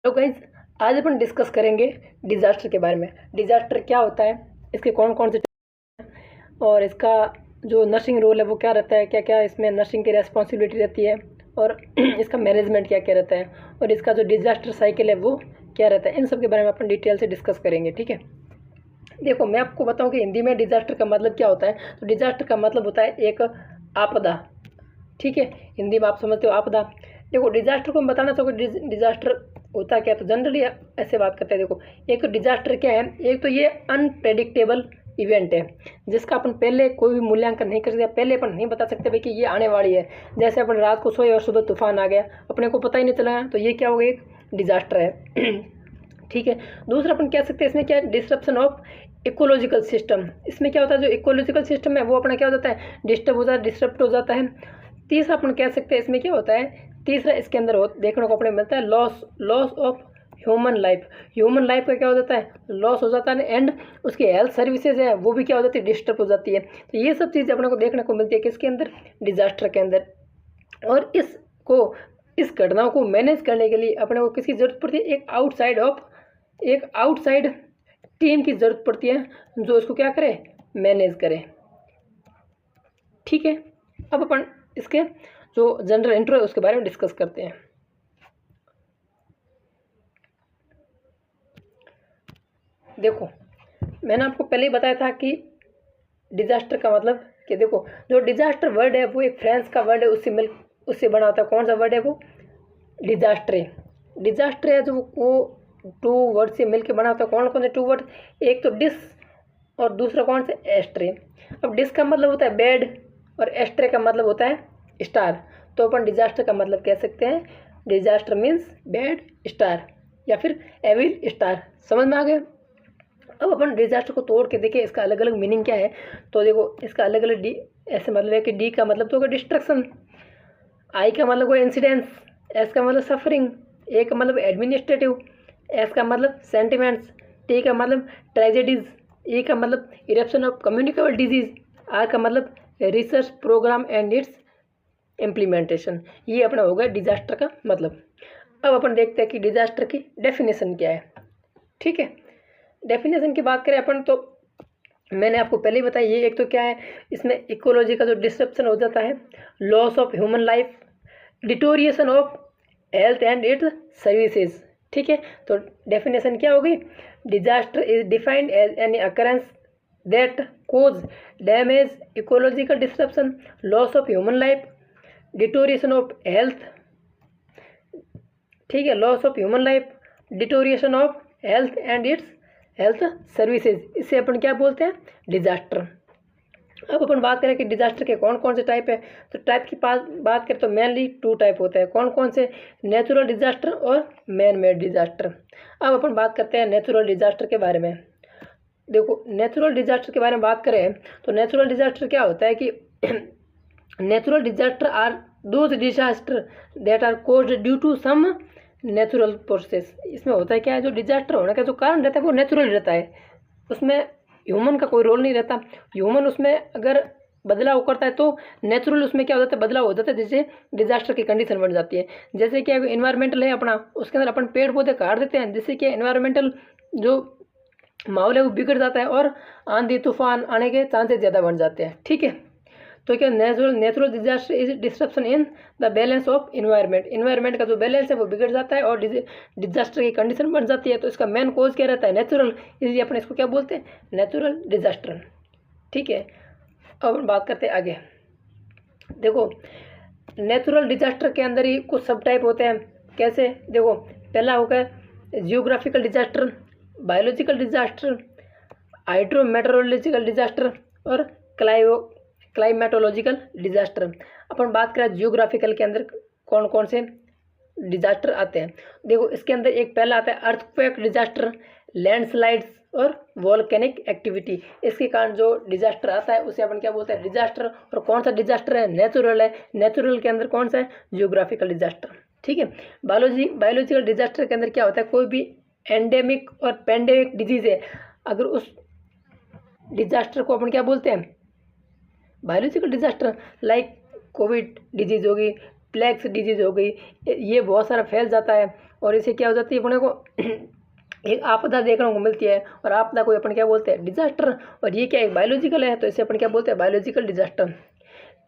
तो गाइज आज अपन डिस्कस करेंगे डिज़ास्टर के बारे में। डिज़ास्टर क्या होता है, इसके कौन कौन से और इसका जो नर्सिंग रोल है वो क्या रहता है, क्या क्या इसमें नर्सिंग की रेस्पॉन्सिबिलिटी रहती है और इसका मैनेजमेंट क्या क्या रहता है और इसका जो डिज़ास्टर साइकिल है वो क्या रहता है। इन सब के बारे में अपन डिटेल से डिस्कस करेंगे। ठीक है, देखो मैं आपको बताऊं कि हिंदी में डिज़ास्टर का मतलब क्या होता है। तो डिज़ास्टर का मतलब होता है एक आपदा। ठीक है, हिंदी में आप समझते हो आपदा। देखो डिज़ास्टर को मैं बताना चाहूँगा डिज़ास्टर होता क्या है। तो जनरली ऐसे बात करते हैं। देखो एक तो डिज़ास्टर क्या है, एक तो ये अनप्रेडिक्टेबल इवेंट है जिसका अपन पहले कोई भी मूल्यांकन नहीं कर सकते, पहले अपन नहीं बता सकते भाई कि ये आने वाली है। जैसे अपन रात को सोए और सुबह तूफान आ गया, अपने को पता ही नहीं चला, तो ये क्या हो गया, एक डिज़ास्टर है। ठीक है, दूसरा अपन कह सकते हैं इसमें क्या है, डिस्ट्रप्शन ऑफ इकोलॉजिकल सिस्टम। इसमें क्या होता है, जो इकोलॉजिकल सिस्टम है वो अपना क्या हो जाता है, डिस्टर्ब हो जाता है, डिस्टर्ब हो जाता है। तीसरा अपन कह सकते हैं इसमें क्या होता है, तीसरा इसके अंदर देखने को अपने मिलता है loss of human life. Human life का क्या हो जाता है, लॉस हो जाता है एंड उसकी हेल्थ सर्विसेज है वो भी क्या हो जाती है, डिस्टर्ब हो जाती है। तो ये सब चीज़ें अपने को देखने को मिलती है किसके अंदर, डिज़ास्टर के अंदर। और इस घटनाओं को मैनेज करने के लिए अपने को किसकी ज़रूरत पड़ती है, एक आउटसाइड टीम की ज़रूरत पड़ती है जो इसको क्या करे, मैनेज करे। ठीक है, अब अपन इसके जो जनरल इंट्रो है उसके बारे में डिस्कस करते हैं। देखो मैंने आपको पहले ही बताया था कि डिज़ास्टर का मतलब कि देखो जो डिज़ास्टर वर्ड है वो एक फ्रेंच का वर्ड है, उससे बना होता है। कौन सा वर्ड है वो, डिज़ास्टर है जो वो टू वर्ड से मिलकर बना होता है। कौन कौन से टू वर्ड, एक तो डिस और दूसरा कौन से, एस्ट्रे। अब डिस का मतलब होता है बेड और एस्ट्रे का मतलब होता है स्टार। तो अपन डिज़ास्टर का मतलब कह सकते हैं डिज़ास्टर मीन्स बेड स्टार या फिर एविल स्टार। समझ में आ गया। अब अपन डिज़ास्टर को तोड़ के देखें इसका अलग अलग मीनिंग क्या है। तो देखो इसका अलग अलग डी ऐसे मतलब है कि डी का मतलब तो होगा डिस्ट्रक्शन, आई का मतलब कोई इंसिडेंस, एस का मतलब सफरिंग, ए का मतलब एडमिनिस्ट्रेटिव, एस का मतलब सेंटिमेंट्स, टी का मतलब ट्रेजेडीज, ई का मतलब eruption of communicable disease, R का मतलब research programme and its implementation. ये अपना होगा डिज़ास्टर का मतलब। अब अपन देखते हैं कि डिज़ास्टर की डेफिनेशन क्या है। ठीक है, डेफिनेशन की बात करें अपन तो मैंने आपको पहले ही बताया, ये एक तो क्या है, इसमें इकोलॉजी का जो डिस्ट्रप्शन हो जाता है, loss of human life, deterioration of health and its services. ठीक है, तो डेफिनेशन क्या होगी, disaster is defined as any occurrence that cause damage, ecological disruption, loss of human life, deterioration of health. ठीक है, loss of human life, deterioration of health and its health services, इसे अपन क्या बोलते हैं, डिज़ास्टर। अब अपन बात करें कि डिज़ास्टर के कौन कौन से टाइप है। तो टाइप की बात करें तो मेनली टू टाइप होते हैं। कौन कौन से, नेचुरल डिज़ास्टर और मैन मेड डिज़ास्टर। अब अपन बात करते हैं नेचुरल डिज़ास्टर के बारे में। देखो नेचुरल डिज़ास्टर के बारे में बात करें तो नेचुरल डिज़ास्टर क्या होता है कि natural disaster are those disaster that are caused due to some natural process. इसमें होता है क्या है, जो डिजास्टर होने का जो कारण रहता है वो नेचुरल रहता है, उसमें ह्यूमन का कोई रोल नहीं रहता। ह्यूमन उसमें अगर बदलाव करता है तो नेचुरल उसमें क्या हो जाता है, बदलाव हो जाता है, जिससे डिजास्टर की कंडीशन बन जाती है। जैसे कि इन्वायरमेंटल है अपना, उसके अंदर अपन पेड़ पौधे काट देते हैं जिससे कि इन्वायरमेंटल जो माहौल है वो बिगड़ जाता है और आंधी तूफान आने के चांसेस ज़्यादा बन जाते हैं। ठीक है, तो क्या natural disaster is disruption in the balance of environment का जो बैलेंस है वो बिगड़ जाता है और डिजास्टर की कंडीशन बन जाती है। तो इसका मेन कॉज क्या रहता है, नेचुरल, इसलिए अपने इसको क्या बोलते हैं, नेचुरल डिजास्टर। ठीक है, अब हम बात करते हैं आगे। देखो नेचुरल डिजास्टर के अंदर ही कुछ सब टाइप होते हैं। कैसे, देखो पहला होगा geographical disaster, biological disaster, hydrometeorological disaster और क्लाइमेटोलॉजिकल डिजास्टर। अपन बात करें जियोग्राफिकल के अंदर कौन कौन से डिजास्टर आते हैं। देखो इसके अंदर एक पहला आता है अर्थक्वेक डिजास्टर, लैंडस्लाइड्स और वॉल्केनिक एक्टिविटी। इसके कारण जो डिजास्टर आता है उसे अपन क्या बोलते हैं, डिजास्टर। और कौन सा डिजास्टर है, नेचुरल है। नेचुरल के अंदर कौन सा है, जियोग्राफिकल डिजास्टर। ठीक है, बायोलॉजिकल डिजास्टर के अंदर क्या होता है, कोई भी एंडेमिक और पेंडेमिक डिजीज है, अगर उस डिजास्टर को अपन क्या बोलते हैं, biological disaster. Like Covid disease होगी, प्लेग्स डिजीज़ हो गई, ये बहुत सारा फैल जाता है और इसे क्या हो जाती है अपने को एक आपदा देखने को मिलती है, और आपदा को अपन क्या बोलते हैं, डिजास्टर। और ये क्या एक बायोलॉजिकल है, तो इसे अपन क्या बोलते हैं, बायोलॉजिकल डिजास्टर।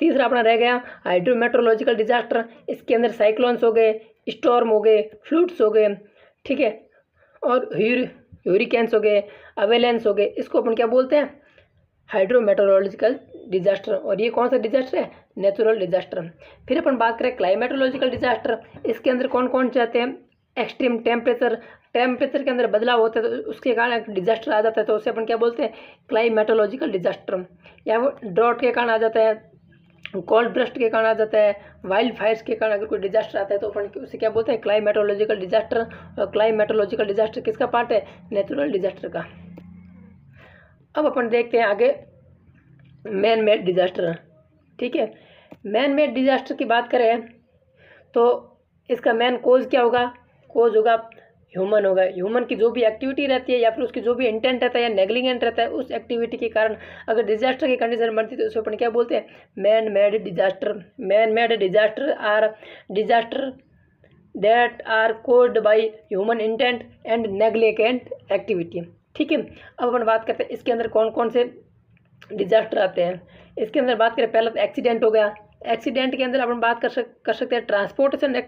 तीसरा अपना रह गया हाइड्रोमेट्रोलॉजिकल डिजास्टर। इसके अंदर साइक्लोन्स हो गए, स्टॉर्म हो गए, फ्लूड्स हो गए, ठीक है, और ह्यूरिकेन्स हो गए, अवेलेंस हो गए, इसको अपन क्या बोलते हैं, हाइड्रोमेट्रोलॉजिकल डिजास्टर। और ये कौन सा डिजास्टर है, नेचुरल डिजास्टर। फिर अपन बात करें क्लाइमेटोलॉजिकल डिजास्टर, इसके अंदर कौन कौन से आते हैं, एक्सट्रीम टेम्परेचर के अंदर बदलाव होता है तो उसके कारण डिजास्टर आ जाता है, तो उसे अपन क्या बोलते हैं, क्लाइमेटोलॉजिकल डिजास्टर। या वो ड्रॉट के कारण आ जाता है, कोल्ड ब्रस्ट के कारण आ जाता है, वाइल्ड फायर्स के कारण अगर कोई डिजास्टर आता है तो अपन उसे क्या बोलते हैं, क्लाइमेटोलॉजिकल डिजास्टर। और क्लाइमेटोलॉजिकल डिजास्टर किसका पार्ट है, नेचुरल डिजास्टर का। अब अपन देखते हैं आगे मैन मेड डिजास्टर, ठीक है। मैन मेड डिजास्टर की बात करें तो इसका मेन कोज क्या होगा, कोज होगा ह्यूमन होगा। ह्यूमन की जो भी एक्टिविटी रहती है या फिर उसकी जो भी इंटेंट रहता है या नेग्लिजेंट रहता है, उस एक्टिविटी के कारण अगर डिजास्टर की कंडीशन बनती है तो उसे अपन क्या बोलते हैं, man made disaster. Man made disaster are disaster that are caused by human intent and negligent activity, ठीक है। अब अपन बात करते हैं इसके अंदर कौन कौन से डिजास्टर आते हैं। इसके अंदर बात करें, पहला तो एक्सीडेंट हो गया। एक्सीडेंट के अंदर अपन बात कर सकते हैं ट्रांसपोर्टेशन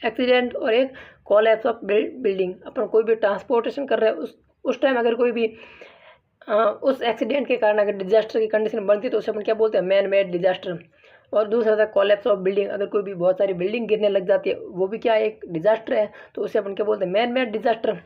एक्सीडेंट और एक कोलैप्स ऑफ बिल्डिंग। अपन कोई भी ट्रांसपोर्टेशन कर रहे हैं उस टाइम अगर कोई भी उस एक्सीडेंट के कारण अगर डिजास्टर की कंडीशन बनती है तो उसे अपन क्या बोलते हैं, मैन मेड डिजास्टर। और दूसरा था कोलैप्स ऑफ बिल्डिंग, अगर कोई भी बहुत सारी बिल्डिंग गिरने लग जाती है वो भी क्या एक डिजास्टर है, तो उसे अपन क्या बोलते हैं, मैन मेड डिजास्टर।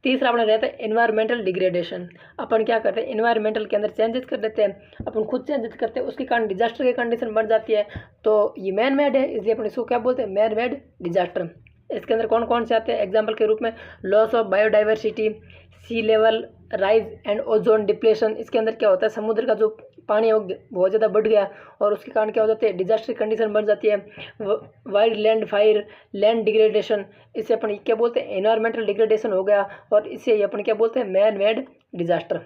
तीसरा अपना रहता है एनवायरमेंटल डिग्रेडेशन। अपन क्या करते हैं, एनवायरमेंटल के अंदर चेंजेस कर देते हैं, अपन खुद चेंजेस करते हैं, उसके कारण डिजास्टर की कंडीशन बन जाती है, तो ये मैन मेड है, इसलिए अपन इसको क्या बोलते हैं, मैन मेड डिजास्टर। इसके अंदर कौन कौन से आते हैं, एग्जाम्पल के रूप में loss of biodiversity, sea level rise and ozone depletion. इसके अंदर क्या होता है, समुद्र का जो पानी है वो बहुत ज़्यादा बढ़ गया और उसके कारण क्या हो जाती है, डिजास्टर कंडीशन बन जाती है। Wild land fire, land degradation, इसे अपन क्या बोलते हैं, एनवायरमेंटल डिग्रेडेशन हो गया, और इसे अपन क्या बोलते हैं, मैन मेड डिजास्टर।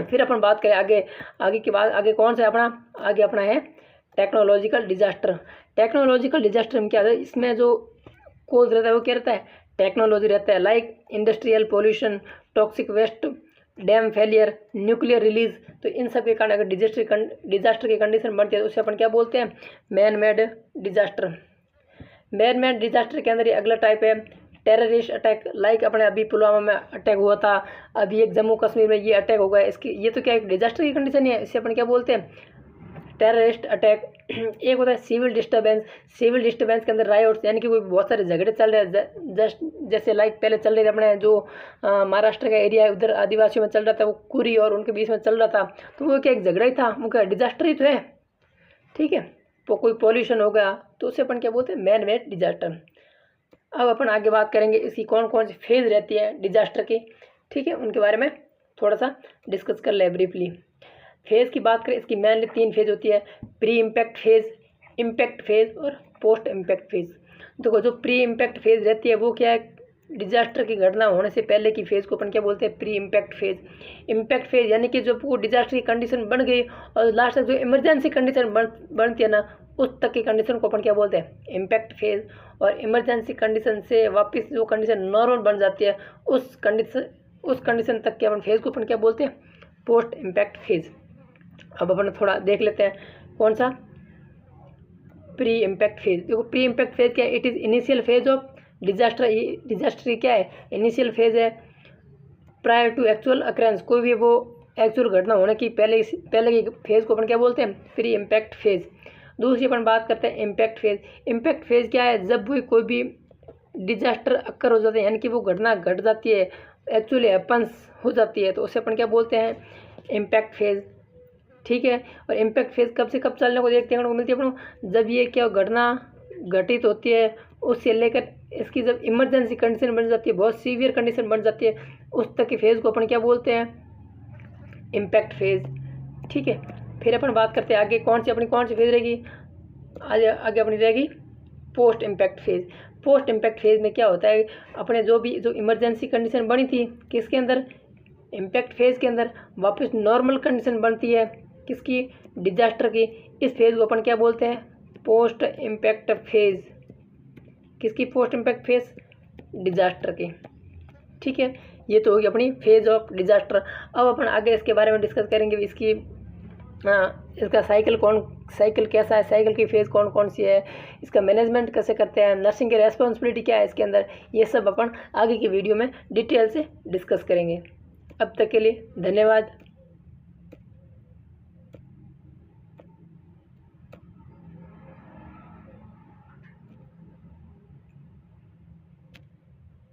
फिर अपन बात करें आगे की बात, आगे कौन सा अपना, आगे अपना है टेक्नोलॉजिकल डिजास्टर। टेक्नोलॉजिकल डिजास्टर में क्या है, इसमें जो कोज रहता है वो क्या रहता है, टेक्नोलॉजी रहता है, like industrial pollution, toxic waste, dam failure, nuclear release. तो इन सब के कारण अगर डिजास्टर की कंडीशन बनती है तो उसे अपन क्या बोलते हैं, man made disaster. Man made disaster के अंदर ये अगला टाइप है टेररिस्ट अटैक, लाइक अपने अभी पुलवामा में अटैक हुआ था, अभी एक जम्मू कश्मीर में ये अटैक हो गया, इसकी ये तो क्या एक डिजास्टर की कंडीशन है, इसे अपन क्या बोलते हैं, टेररिस्ट अटैक। एक होता है सिविल डिस्टर्बेंस। सिविल डिस्टर्बेंस के अंदर राइट्स, यानी कि कोई बहुत सारे झगड़े चल रहे हैं, जैसे लाइक पहले चल रहे थे अपने जो महाराष्ट्र का एरिया है उधर आदिवासियों में चल रहा था, वो कुरी और उनके बीच में चल रहा था, तो वो क्या एक झगड़ा ही था, वो क्या डिजास्टर ही तो है, ठीक है। तो कोई पॉल्यूशन हो गया तो उसे अपन क्या बोलते हैं, मैन मेड डिजास्टर। अब अपन आगे बात करेंगे इसकी कौन कौन सी फेज रहती है डिजास्टर की, ठीक है, उनके बारे में थोड़ा सा डिस्कस कर ले ब्रीफली। फेज़ की बात करें, इसकी मेनली 3 फेज़ होती है, pre impact phase, impact phase और पोस्ट इम्पैक्ट फेज़। देखो जो प्री इम्पैक्ट फेज़ रहती है वो क्या है, डिजास्टर की घटना होने से पहले की फेज़ को अपन क्या बोलते हैं, pre impact phase. Impact phase यानी कि जब वो डिजास्टर की कंडीशन बन गई और लास्ट तक जो इमरजेंसी कंडीशन बनती है ना, उस तक की कंडीशन को अपन क्या बोलते हैं, इम्पैक्ट फेज़। और इमरजेंसी कंडीशन से वापस जो कंडीशन नॉर्मल बन जाती है उस कंडीशन तक के अपन फेज़ को अपन क्या बोलते हैं, पोस्ट इम्पैक्ट फेज़। अब अपन थोड़ा देख लेते हैं कौन सा, प्री इम्पैक्ट फेज। देखो प्री इम्पैक्ट फेज क्या है, it is initial phase of disaster. Disaster क्या है, इनिशियल फेज है प्रायर टू एक्चुअल अक्रेंस, कोई भी वो एक्चुअल घटना होने की पहले की फेज को अपन क्या बोलते हैं, प्री इम्पैक्ट फेज। दूसरी अपन बात करते हैं इम्पैक्ट फेज। इम्पैक्ट फेज क्या है, जब भी कोई भी डिजास्टर अक्कर हो जाता है, यानी कि वो घटना घट जाती है, एक्चुअली हैपन्स हो जाती है, तो उसे अपन क्या बोलते हैं, इम्पैक्ट फेज, ठीक है। और इम्पैक्ट फेज कब से कब चलने को देखने को मिलती है अपन को, जब ये क्या घटना घटित होती है उससे लेकर इसकी जब इमरजेंसी कंडीशन बन जाती है, बहुत सीवियर कंडीशन बन जाती है, उस तक की फेज़ को अपन क्या बोलते हैं, इम्पैक्ट फेज़, ठीक है। फिर अपन बात करते हैं आगे कौन सी फेज़ रहेगी, आगे अपनी रहेगी post impact phase. Post impact phase में क्या होता है, अपने जो इमरजेंसी कंडीशन बनी थी किसके अंदर, इम्पैक्ट फेज़ के अंदर, वापस नॉर्मल कंडीशन बनती है किसकी, डिजास्टर की। इस फेज़ को अपन क्या बोलते हैं, पोस्ट इम्पैक्ट फेज़। किसकी पोस्ट इम्पैक्ट फेज़, डिज़ास्टर की। ठीक है, ये तो होगी अपनी फेज़ ऑफ डिज़ास्टर। अब अपन आगे इसके बारे में डिस्कस करेंगे इसकी इसका साइकिल कैसा है, साइकिल की फेज़ कौन कौन सी है, इसका मैनेजमेंट कैसे करते हैं, नर्सिंग की रेस्पॉन्सिबिलिटी क्या है इसके अंदर, ये सब अपन आगे की वीडियो में डिटेल से डिस्कस करेंगे। अब तक के लिए धन्यवाद।